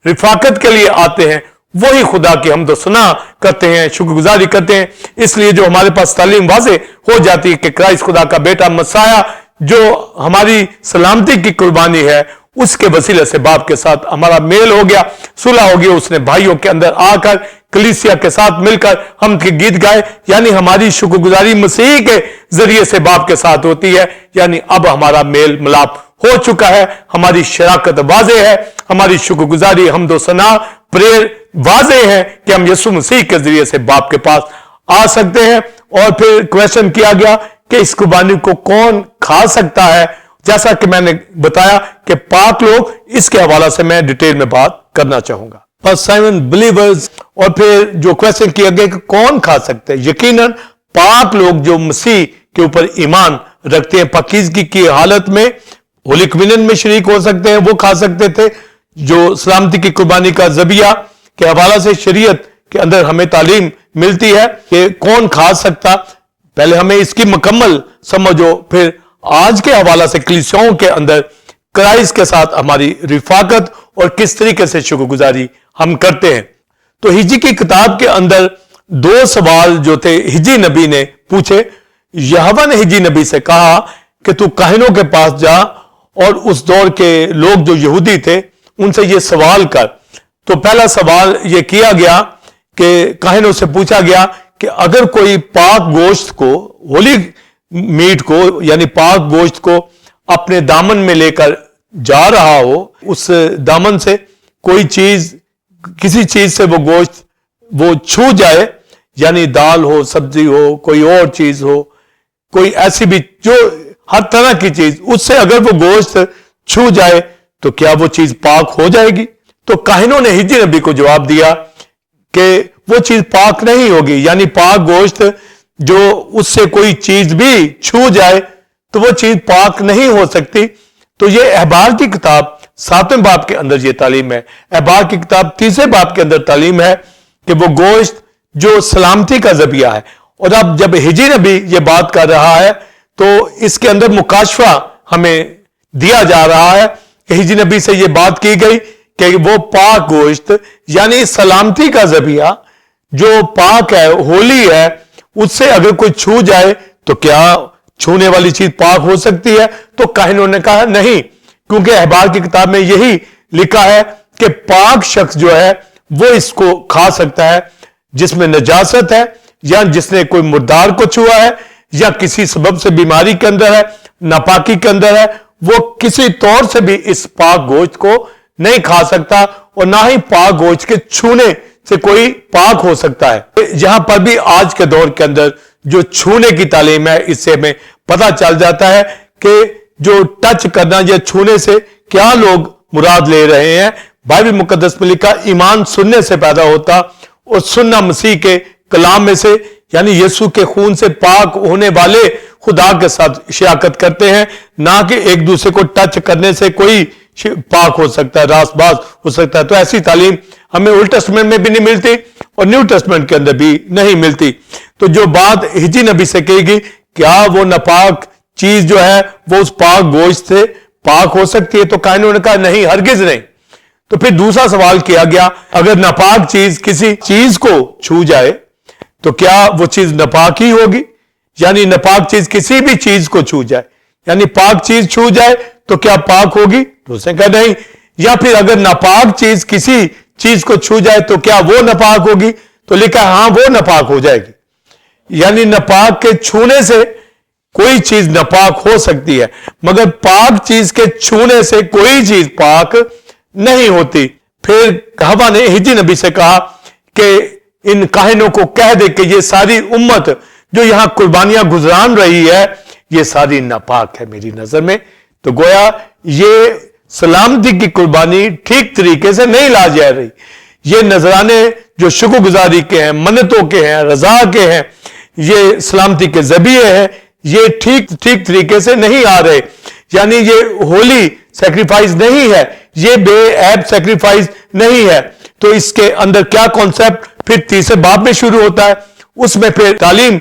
رفاقت کے لیے آتے ہیں، وہی خدا کی حمد و ثنا کرتے ہیں، شکر گزاری کرتے ہیں۔ اس لیے جو ہمارے پاس تعلیم واضح ہو جاتی ہے کہ کرائسٹ خدا کا بیٹا مسیح جو ہماری سلامتی کی قربانی ہے، اس کے وسیلے سے باپ کے ساتھ ہمارا میل ہو گیا، صلح ہو گیا۔ اس نے بھائیوں کے اندر آ کر کلیسیا کے ساتھ مل کر ہم کے گیت گائے، یعنی ہماری شکر گزاری مسیح کے ذریعے سے باپ کے ساتھ ہوتی ہے۔ یعنی اب ہمارا میل ملاپ ہو چکا ہے، ہماری شراکت واضح ہے، ہماری شکر گزاری، حمد و ثنا، پریئر واضح ہے کہ ہم یسوع مسیح کے ذریعے سے باپ کے پاس آ سکتے ہیں۔ اور پھر کویشچن کیا گیا کہ اس قربانی کو کون کھا سکتا ہے؟ جیسا کہ میں نے بتایا کہ پاک لوگ، اس کے حوالہ سے میں ڈیٹیل میں بات کرنا چاہوں گا۔ بس سائمن بلیورز، اور پھر جو کویشچن کیا گیا کہ کون کھا سکتے ہیں، یقیناً پاک لوگ جو مسیح کے اوپر ایمان رکھتے ہیں، پاکیزگی کی حالت میں ہولی کمیونین میں شریک ہو سکتے ہیں، وہ کھا سکتے تھے۔ جو سلامتی کی قربانی کا ذبیحہ کے حوالہ سے شریعت کے اندر ہمیں تعلیم ملتی ہے کہ کون کھا سکتا، پہلے ہمیں اس کی مکمل سمجھو، پھر آج کے حوالہ سے کلیسیاؤں کے اندر کرائسٹ کے ساتھ ہماری رفاقت اور کس طریقے سے شکر گزاری ہم کرتے ہیں۔ تو ہجری کی کتاب کے اندر دو سوال جو تھے ہجی نبی نے پوچھے. یہوہ نے ہجی نبی سے کہا کہ تو کاہنوں کے پاس جا اور اس دور کے لوگ جو یہودی تھے ان سے یہ سوال کر. تو پہلا سوال یہ کیا گیا کہ کاہنوں سے پوچھا گیا کہ اگر کوئی پاک گوشت کو، ہولی میٹ کو یعنی پاک گوشت کو اپنے دامن میں لے کر جا رہا ہو، اس دامن سے کوئی چیز، کسی چیز سے وہ گوشت وہ چھو جائے، یعنی دال ہو، سبزی ہو، کوئی اور چیز ہو، کوئی ایسی بھی جو ہر طرح کی چیز، اس سے اگر وہ گوشت چھو جائے تو کیا وہ چیز پاک ہو جائے گی؟ تو کاہنوں نے ہجی نبی کو جواب دیا کہ وہ چیز پاک نہیں ہوگی، یعنی پاک گوشت جو اس سے کوئی چیز بھی چھو جائے تو وہ چیز پاک نہیں ہو سکتی. تو یہ احبار کی کتاب 7ویں باب کے اندر یہ تعلیم ہے. احبار کی کتاب 3 باب کے اندر تعلیم ہے کہ وہ گوشت جو سلامتی کا ذبیحہ ہے. اور اب جب ہجی نبی یہ بات کر رہا ہے تو اس کے اندر مکاشفہ ہمیں دیا جا رہا ہے کہ ہجی نبی سے یہ بات کی گئی کہ وہ پاک گوشت یعنی سلامتی کا ذبیحہ جو پاک ہے، ہولی ہے، اس سے اگر کوئی چھو جائے تو کیا چھونے والی چیز پاک ہو سکتی ہے؟ تو کاہنوں نے کہا نہیں، کیونکہ احبار کی کتاب میں یہی لکھا ہے کہ پاک شخص جو ہے وہ اس کو کھا سکتا ہے جس میں نجاست ہے، یا جس نے کوئی مردار کو چھوا ہے، یا کسی سبب سے بیماری کے اندر ہے، ناپاکی کے اندر ہے، وہ کسی طور سے بھی اس پاک گوشت کو نہیں کھا سکتا، اور نہ ہی پاک گوشت کے چھونے سے کوئی پاک ہو سکتا ہے. یہاں پر بھی آج کے دور کے اندر جو چھونے کی تعلیم ہے، اس سے ہمیں پتہ چل جاتا ہے کہ جو ٹچ کرنا یا چھونے سے کیا لوگ مراد لے رہے ہیں. بائبل مقدس میں لکھا ایمان سننے سے پیدا ہوتا، اور سننا مسیح کے کلام میں سے یعنی یسوع کے خون سے پاک ہونے والے خدا کے ساتھ شراکت کرتے ہیں، نہ کہ ایک دوسرے کو ٹچ کرنے سے کوئی پاک ہو سکتا ہے، راست باز ہو سکتا ہے. تو ایسی تعلیم ہمیں اولڈ ٹیسٹمنٹ میں بھی نہیں ملتی اور نیو ٹیسٹمنٹ کے اندر بھی نہیں ملتی. تو جو بات ہجی نبی سے کہی گئی، کیا وہ ناپاک چیز جو ہے وہ اس پاک گوشت سے پاک ہو سکتی ہے؟ تو کاہنوں نے کہا نہیں، ہرگز نہیں. تو پھر دوسرا سوال کیا گیا، اگر ناپاک چیز کسی چیز کو چھو جائے تو کیا وہ چیز ناپاک ہی ہوگی؟ یعنی ناپاک چیز کسی بھی چیز کو چھو جائے، یعنی پاک چیز چھو جائے تو کیا پاک ہوگی؟ تو اس نے کہا نہیں. یا پھر اگر ناپاک چیز کسی چیز کو چھو جائے تو کیا وہ ناپاک ہوگی؟ تو لکھا ہاں وہ ناپاک ہو جائے گی. یعنی ناپاک کے چھونے سے کوئی چیز ناپاک ہو سکتی ہے، مگر پاک چیز کے چھونے سے کوئی چیز پاک نہیں ہوتی. پھر ہوا نے ہجی نبی سے کہا کہ ان کاہنوں کو کہہ دے کہ یہ ساری امت جو یہاں قربانیاں گزران رہی ہے یہ ساری ناپاک ہے میری نظر میں. تو گویا یہ سلامتی کی قربانی ٹھیک طریقے سے نہیں لا جا رہی. یہ نذرانے جو شکر گزاری کے ہیں، منتوں کے ہیں، رضا کے ہیں، یہ سلامتی کے ذبیحے ہیں، یہ ٹھیک طریقے سے نہیں آ رہے. یعنی یہ ہولی سیکریفائز نہیں ہے، یہ بے عیب سیکریفائز نہیں ہے. تو اس کے اندر کیا کانسیپٹ پھر 3 باب میں شروع ہوتا ہے، اس میں پھر تعلیم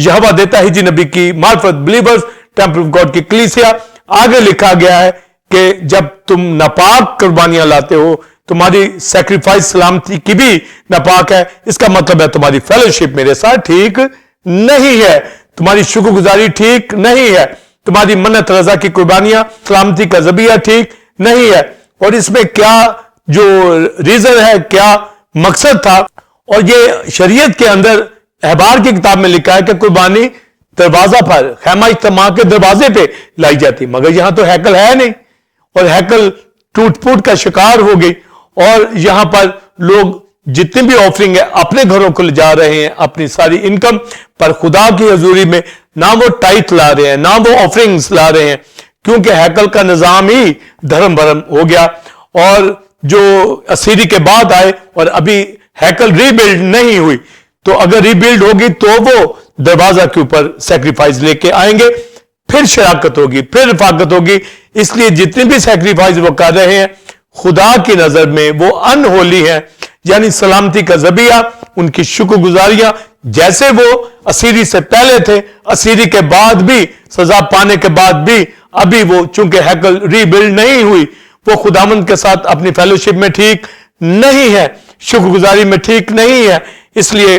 یہوہ دیتا ہے ہجی نبی کی معرفت، بلیورز ٹیمپل آف گاڈ کی کلیسیا. آگے لکھا گیا ہے کہ جب تم ناپاک قربانیاں لاتے ہو، تمہاری سیکریفائز سلامتی کی بھی ناپاک ہے. اس کا مطلب ہے تمہاری فیلوشپ میرے ساتھ ٹھیک نہیں ہے، تمہاری شکر گزاری ٹھیک نہیں ہے، تمہاری منت رضا کی قربانیاں سلامتی کا ذبیحہ ٹھیک نہیں ہے. اور اس میں کیا جو ریزن ہے، کیا مقصد تھا؟ اور یہ شریعت کے اندر احبار کی کتاب میں لکھا ہے کہ قربانی دروازہ پر، خیمہ اجتماع کے دروازے پہ لائی جاتی، مگر یہاں تو ہیکل ہے نہیں، اور ہیکل ٹوٹ پھوٹ کا شکار ہو گئی. اور یہاں پر لوگ جتنی بھی آفرنگ ہے اپنے گھروں کو لے جا رہے ہیں، اپنی ساری انکم پر خدا کی حضوری میں نہ وہ ٹائٹ لا رہے ہیں، نہ وہ آفرنگز لا رہے ہیں، کیونکہ ہیکل کا نظام ہی دھرم بھرم ہو گیا. اور جو اسیری کے بعد آئے اور ابھی ہیکل ری بلڈ نہیں ہوئی، تو اگر ری بلڈ ہوگی تو وہ دروازہ کے اوپر سیکریفائز لے کے آئیں گے، پھر شراکت ہوگی، پھر رفاقت ہوگی. اس لیے جتنے بھی سیکریفائز وہ کر رہے ہیں خدا کی نظر میں وہ ان ہولی ہیں، یعنی سلامتی کا ذبیحہ. ان کی شکر گزاریاں جیسے وہ اسیری سے پہلے تھے، اسیری کے بعد بھی، سزا پانے کے بعد بھی، ابھی وہ چونکہ ہیکل ری بلڈ نہیں ہوئی، وہ خداوند کے ساتھ اپنی فیلوشپ میں ٹھیک نہیں ہے، شکر گزاری میں ٹھیک نہیں ہے. اس لیے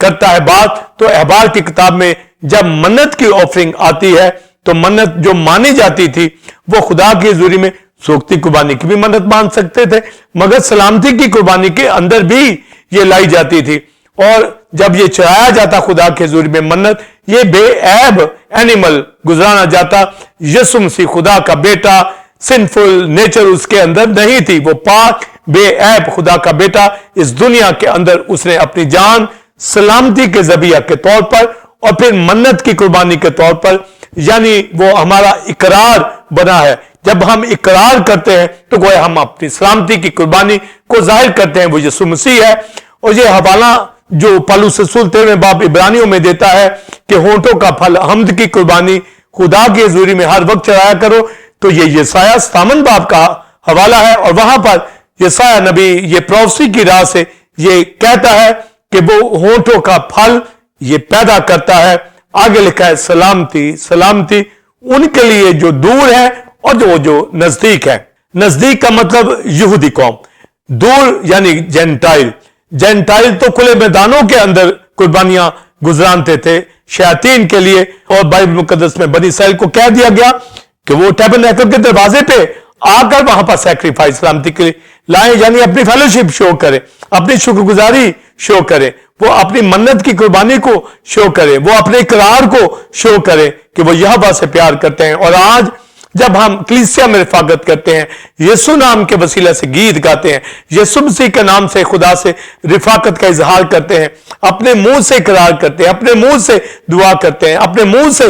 کرتا ہے بات، تو احبار کی کتاب میں جب منت کی آفرنگ آتی ہے تو منت جو مانی جاتی تھی وہ خدا کی حضوری میں سوکھتی قربانی کی بھی منت مان سکتے تھے، مگر سلامتی کی قربانی کے اندر بھی یہ لائی جاتی تھی، اور جب یہ چڑھایا جاتا خدا کی حضوری میں منت، یہ بے عیب اینیمل گزرانا جاتا۔ یسوع مسیح خدا کا بیٹا، سنفل نیچر اس کے اندر نہیں تھی، وہ پاک بے عیب خدا کا بیٹا اس دنیا کے اندر اس نے اپنی جان سلامتی کے ذبیحہ کے طور پر اور پھر منت کی قربانی کے طور پر، یعنی وہ ہمارا اقرار بنا ہے۔ جب ہم اقرار کرتے ہیں تو گویا ہم اپنی سلامتی کی قربانی کو ظاہر کرتے ہیں، وہ یسوع مسیح ہے۔ اور یہ حوالہ جو پولس رسول 13 باب عبرانیوں میں دیتا ہے کہ ہونٹوں کا پھل حمد کی قربانی خدا کی حضوری میں ہر وقت چڑھایا کرو، تو یہ یسایہ 57 باب کا حوالہ ہے، اور وہاں پر یسایہ نبی یہ پروفیسی کی راہ سے یہ کہتا ہے کہ وہ ہونٹوں کا پھل یہ پیدا کرتا ہے۔ آگے لکھا ہے سلامتی، سلامتی ان کے لیے جو دور ہے اور جو نزدیک ہے۔ نزدیک کا مطلب یہودی قوم، دور یعنی جینٹائل۔ جینٹائل تو کھلے میدانوں کے اندر قربانیاں گزرانتے تھے شیاطین کے لیے، اور بائبل مقدس میں بنی اسرائیل کو کہہ دیا گیا کہ وہ ٹیبرنیکل کے دروازے پہ آ کر وہاں پر سیکریفائس سلامتی کے لیے لائیں، یعنی اپنی فیلوشپ شو کرے، اپنی شکر گزاری شو کرے، وہ اپنی منت کی قربانی کو شو کرے، وہ اپنے اقرار کو شو کرے کہ وہ یہوہ سے پیار کرتے ہیں۔ اور آج جب ہم کلیسیا میں رفاقت کرتے ہیں، یسوع نام کے وسیلہ سے گیت گاتے ہیں، یسوع مسیح کے نام سے خدا سے رفاقت کا اظہار کرتے ہیں، اپنے منہ سے اقرار کرتے ہیں، اپنے منہ سے دعا کرتے ہیں، اپنے منہ سے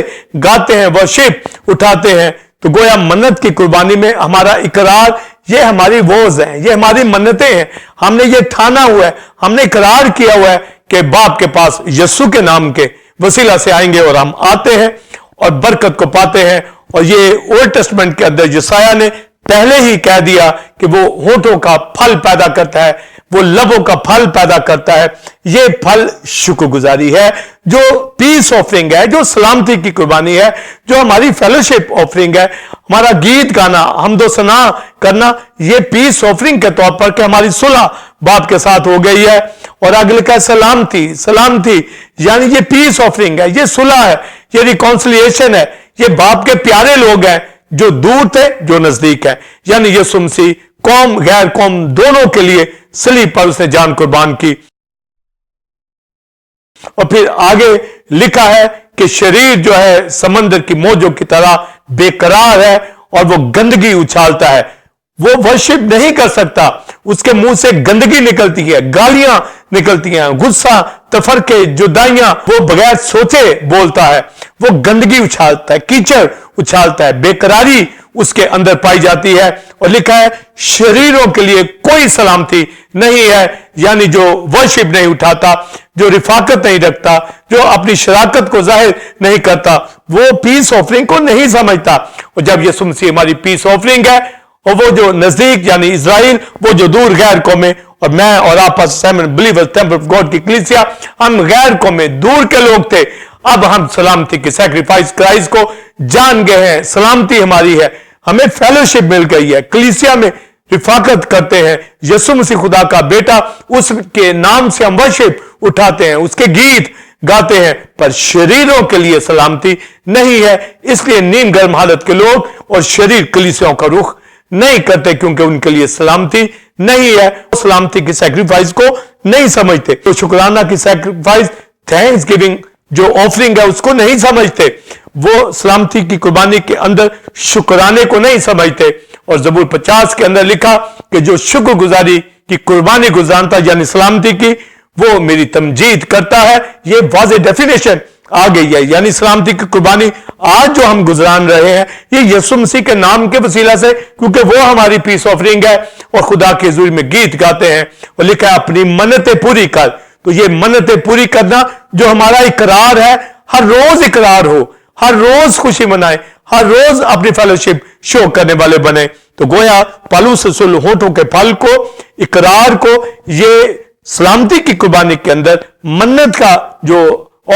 گاتے ہیں، ورشپ اٹھاتے ہیں، تو گویا منت کی قربانی میں ہمارا اقرار، یہ ہماری ووز ہے، یہ ہماری منتیں ہیں۔ ہم نے یہ ٹھانا ہوا ہے، ہم نے اقرار کیا ہوا ہے کہ باپ کے پاس یسوع کے نام کے وسیلہ سے آئیں گے، اور ہم آتے ہیں اور برکت کو پاتے ہیں۔ اور یہ اولڈ ٹیسٹمنٹ کے اندر یسایہ نے پہلے ہی کہہ دیا کہ وہ ہونٹوں کا پھل پیدا کرتا ہے، وہ لبوں کا پھل پیدا کرتا ہے۔ یہ پھل شکر گزاری ہے، جو پیس آفرنگ ہے، جو سلامتی کی قربانی ہے، جو ہماری فیلوشپ آفرنگ ہے، ہمارا گیت گانا، حمد و ثنا کرنا، یہ پیس آفرنگ کے طور پر کہ ہماری صلح باپ کے ساتھ ہو گئی ہے۔ اور آگے لکھا ہے سلامتی، سلامتی یعنی یہ پیس آفرنگ ہے، یہ صلح ہے، یہ ریکونسلیشن ہے، یہ باپ کے پیارے لوگ ہیں جو دور تھے جو نزدیک ہیں، یعنی یسوع مسیح قوم غیر قوم دونوں کے لیے صلیب پر اس نے جان قربان کی۔ اور پھر آگے لکھا ہے کہ شریر جو ہے سمندر کی موجوں کی طرح بے قرار ہے اور وہ گندگی اچھالتا ہے، وہ ورشپ نہیں کر سکتا، اس کے منہ سے گندگی نکلتی ہے، گالیاں نکلتی ہیں، غصہ، تفرقے، جدائیاں، وہ بغیر سوچے بولتا ہے، وہ گندگی اچھالتا ہے، کیچڑ اچھالتا ہے، بے قراری اس کے اندر پائی جاتی ہے۔ اور لکھا ہے شریروں کے لیے کوئی سلامتی نہیں ہے، یعنی جو ورشپ نہیں اٹھاتا، جو رفاقت نہیں رکھتا، جو اپنی شراکت کو ظاہر نہیں کرتا، وہ پیس آفرنگ کو نہیں سمجھتا۔ اور جب یسوع مسیح ہماری پیس آفرنگ ہے، اور وہ جو نزدیک یعنی اسرائیل، وہ جو دور غیر قومیں، اور میں اور آپ سیمن بلیورز ٹیمپل آف گاڈ کی کلیسیا، ہم غیر قومیں دور کے لوگ تھے، اب ہم سلامتی کے سیکریفائس کرائسٹ کو جان گئے ہیں، سلامتی ہماری ہے، ہمیں فیلوشپ مل گئی ہے، کلیسیا میں رفاقت کرتے ہیں، یسوع مسیح خدا کا بیٹا، اس کے نام سے ہم ورشپ اٹھاتے ہیں، اس کے گیت گاتے ہیں، پر شریروں کے لیے سلامتی نہیں ہے۔ اس لیے نیم گرم حالت کے لوگ اور شریر کلیسیوں کا رخ نہیں کرتے، کیونکہ ان کے لیے سلامتی نہیں ہے، سلامتی کی سیکریفائس کو نہیں سمجھتے، تو شکرانہ کی سیکریفائس، تھینکس گیونگ جو آفرنگ ہے اس کو نہیں سمجھتے، وہ سلامتی کی قربانی کے اندر شکرانے کو نہیں سمجھتے۔ اور زبور 50 کے اندر لکھا کہ جو شکر گزاری کی قربانی گزارتا یعنی سلامتی کی، وہ میری تمجید کرتا ہے۔ یہ واضح ڈیفینیشن آ گئی ہے، یعنی سلامتی کی قربانی آج جو ہم گزران رہے ہیں یہ یسوع مسیح کے نام کے وسیلہ سے، کیونکہ وہ ہماری پیس آفرنگ ہے، اور خدا کے حضور میں گیت گاتے ہیں، اور لکھا ہے اپنی منتیں پوری کر۔ تو یہ منتیں پوری کرنا جو ہمارا اقرار ہے، ہر روز اقرار ہو، ہر روز خوشی منائے، ہر روز اپنی فیلوشپ شو کرنے والے بنے۔ تو گویا پالوس رسول ہونٹوں کے پھل کو، اقرار کو، یہ سلامتی کی قربانی کے اندر منت کا جو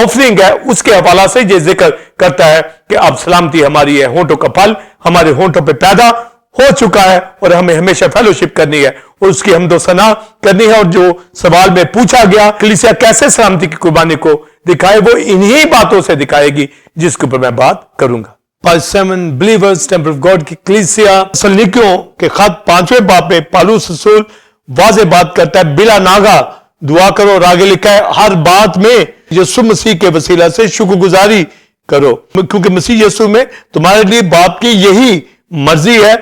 آفرنگ ہے اس کے حوالہ سے یہ ذکر کرتا ہے کہ اب سلامتی ہماری ہے، ہونٹوں کا پھل ہمارے ہونٹوں پہ پیدا ہو چکا ہے اور ہمیں ہمیشہ فیلوشپ کرنی ہے اور اس کی حمد و ثنا کرنی ہے. اور جو سوال میں پوچھا گیا کلیسیا کیسے سلامتی کی قربانی کو دکھائے، وہ انہی باتوں سے دکھائے گی جس کے اوپر میں بات کروں گا. 7 بلیورز ٹیمپل آف گاڈ کی کلیسیا تسلونیکیوں کے خط 5ویں باب میں پالوس رسول واضح بات کرتا ہے، بلا ناغہ دعا کرو. اور آگے لکھا ہے ہر بات میں یسوع مسیح کے وسیلہ سے شکر گزاری کرو، کیونکہ مسیح یسوع میں تمہارے لیے باپ کی یہی مرضی ہے.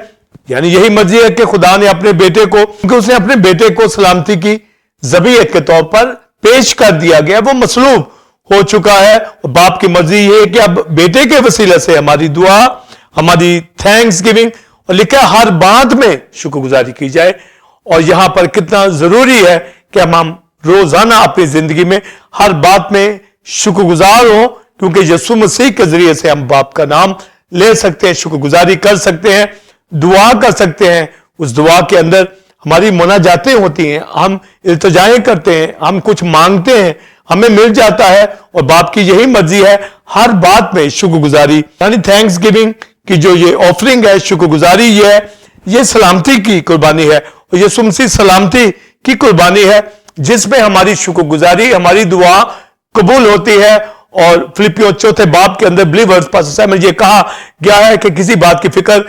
یعنی یہی مرضی ہے کہ خدا نے اپنے بیٹے کو، کیونکہ اس نے اپنے بیٹے کو سلامتی کی ذبیحہ کے طور پر پیش کر دیا گیا، وہ مصلوب ہو چکا ہے. اور باپ کی مرضی یہ ہے کہ اب بیٹے کے وسیلے سے ہماری دعا، ہماری تھینکس گیونگ، اور لکھا ہے ہر بات میں شکر گزاری کی جائے. اور یہاں پر کتنا ضروری ہے کہ ہم روزانہ اپنی زندگی میں ہر بات میں شکر گزار ہوں، کیونکہ یسوع مسیح کے ذریعے سے ہم باپ کا نام لے سکتے ہیں، شکر گزاری کر سکتے ہیں، دعا کر سکتے ہیں. اس دعا کے اندر ہماری مناجاتیں ہوتی ہیں، ہم التجائیں کرتے ہیں، ہم کچھ مانگتے ہیں، ہمیں مل جاتا ہے. اور باپ کی یہی مرضی ہے ہر بات میں شکر گزاری، یعنی تھینکس گیونگ کی جو یہ آفرنگ ہے، شکر گزاری یہ ہے، یہ سلامتی کی قربانی ہے. اور یسوع مسیح سلامتی کی قربانی ہے جس میں ہماری شکر گزاری، ہماری دعا قبول ہوتی ہے. اور فلپیوں 4 باب کے اندر بلیورز پاسٹر میں یہ کہا گیا ہے کہ کسی بات کی فکر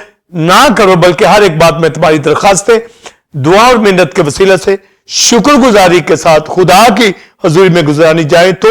نہ کرو، بلکہ ہر ایک بات میں تمہاری درخواستیں دعا اور منت کے وسیلے سے شکر گزاری کے ساتھ خدا کی حضوری میں گزارانی جائے، تو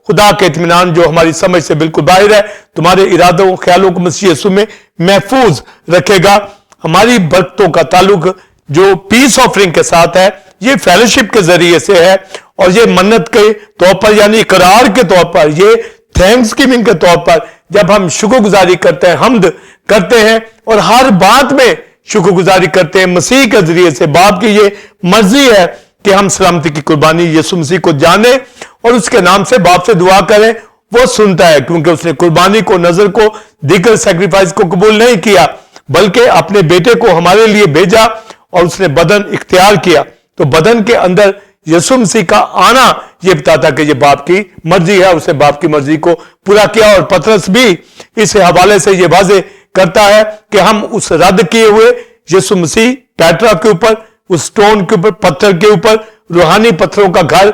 خدا کے اطمینان جو ہماری سمجھ سے بالکل باہر ہے تمہارے ارادوں خیالوں کو مسیح یسوع میں محفوظ رکھے گا. ہماری برکتوں کا تعلق جو پیس آفرنگ کے ساتھ ہے، یہ فیلوشپ کے ذریعے سے ہے. اور یہ منت کے طور پر، یعنی اقرار کے طور پر، یہ تھینکس گیونگ کے طور پر جب ہم شکر گزاری کرتے ہیں، حمد کرتے ہیں اور ہر بات میں شکر گزاری کرتے ہیں مسیح کے ذریعے سے. باپ کی یہ مرضی ہے کہ ہم سلامتی کی قربانی یسوع مسیح کو جانیں اور اس کے نام سے باپ سے دعا کریں. وہ سنتا ہے، کیونکہ اس نے قربانی کو، نذر کو، دیگر سیکریفائس کو قبول نہیں کیا، بلکہ اپنے بیٹے کو ہمارے لیے بھیجا اور اس نے بدن اختیار کیا. تو بدن کے اندر یسوع مسیح کا آنا یہ بتاتا کہ یہ باپ کی مرضی ہے، اس نے باپ کی مرضی کو پورا کیا. اور پطرس بھی اس حوالے سے یہ واضح کرتا ہے کہ ہم اس رد کیے ہوئے یسوع مسیح پیٹرا کے اوپر، اس سٹون کے اوپر، پتھر کے اوپر روحانی پتھروں کا گھر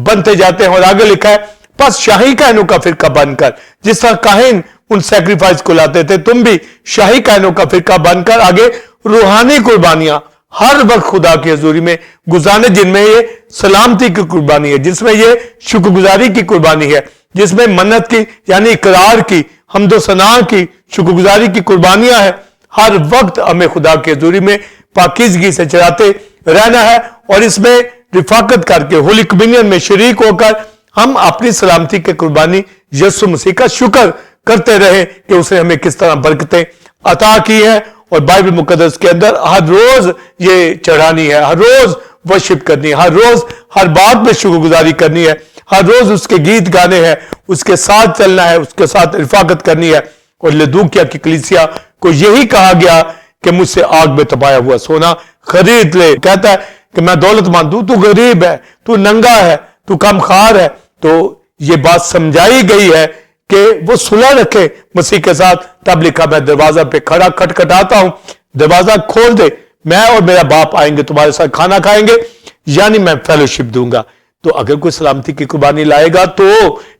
بنتے جاتے ہیں. اور آگے لکھا ہے پس شاہی کاہنوں کا فرقہ بن کر، جس طرح کاہن ان سیکریفائس کو لاتے تھے، تم بھی شاہی کاہنوں کا فرقہ بن کر آگے روحانی قربانیاں ہر وقت خدا کی حضوری میں گزارنے، جن میں یہ سلامتی کی قربانی ہے، جس میں یہ شکر گزاری کی قربانی ہے، جس میں منت کی یعنی اقرار کی، حمد و ثنا کی، شکر گزاری کی قربانیاں ہیں. ہر وقت ہمیں خدا کی حضوری میں پاکیزگی سے چلاتے رہنا ہے اور اس میں رفاقت کر کے ہولی کمیونین میں شریک ہو کر ہم اپنی سلامتی کی قربانی یسوع مسیح کا شکر کرتے رہیں کہ اس نے ہمیں کس طرح برکتیں عطا کی ہیں. اور بائبل مقدس کے اندر ہر روز یہ چڑھانی ہے، ہر روز ورشپ کرنی ہے، ہر روز ہر بات میں شکر گزاری کرنی ہے، ہر روز اس کے گیت گانے ہیں، اس کے ساتھ چلنا ہے، اس کے ساتھ رفاقت کرنی ہے. اور لدوکیا کی کلیسیا کو یہی کہا گیا کہ مجھ سے آگ میں تپایا ہوا سونا خرید لے. کہتا ہے کہ میں دولت مند ہوں، تو غریب ہے، تو ننگا ہے، تو کم خار ہے. تو یہ بات سمجھائی گئی ہے کہ وہ صلح رکھے مسیح کے ساتھ. تب لکھا میں دروازہ پہ کھڑا کھٹکھٹاتا ہوں، دروازہ کھول دے، میں اور میرا باپ آئیں گے، تمہارے ساتھ کھانا کھائیں گے، یعنی میں فیلوشپ دوں گا. تو اگر کوئی سلامتی کی قربانی لائے گا تو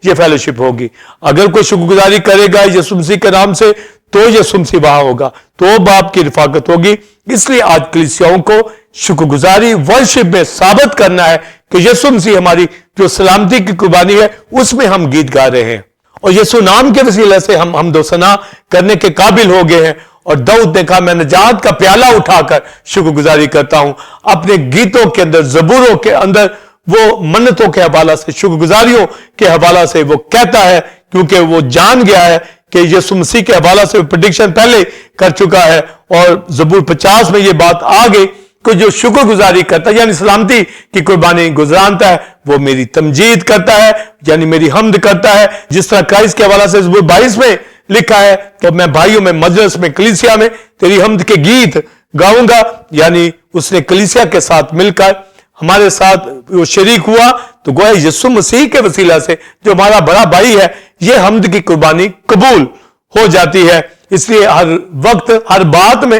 یہ فیلوشپ ہوگی. اگر کوئی شکر گزاری کرے گا یسوع مسیح کے نام سے تو یسوع مسیح وہاں ہوگا، تو باپ کی رفاقت ہوگی. اس لیے آج کلیسیاؤں کو شکر گزاری ورشپ میں ثابت کرنا ہے کہ یسوع مسیح ہماری جو سلامتی کی قربانی ہے اس میں ہم گیت گا رہے ہیں اور یسوع نام کے وسیلے سے ہم حمد و ثنا کرنے کے قابل ہو گئے ہیں. اور داؤد نے کہا میں نجات کا پیالہ اٹھا کر شکر گزاری کرتا ہوں. اپنے گیتوں کے اندر، زبوروں کے اندر وہ منتوں کے حوالہ سے، شکر گزاریوں کے حوالہ سے وہ کہتا ہے، کیونکہ وہ جان گیا ہے کہ یسوع مسیح کے حوالہ سے پریڈکشن پہلے کر چکا ہے. اور زبور 50 میں یہ بات آ گئی کہ جو شکر گزاری کرتا ہے یعنی سلامتی کی قربانی گزرانتا ہے، وہ میری تمجید کرتا ہے، یعنی میری حمد کرتا ہے. جس طرح کرائسٹ کے حوالہ سے زبور 22 میں لکھا ہے کہ میں بھائیوں میں، مجلس میں، کلیسیا میں تیری حمد کے گیت گاؤں گا. یعنی اس نے کلیسیا کے ساتھ مل کر ہمارے ساتھ وہ شریک ہوا. تو گویا یسوع مسیح کے وسیلہ سے جو ہمارا بڑا بھائی ہے، یہ حمد کی قربانی قبول ہو جاتی ہے. اس لیے ہر وقت ہر بات میں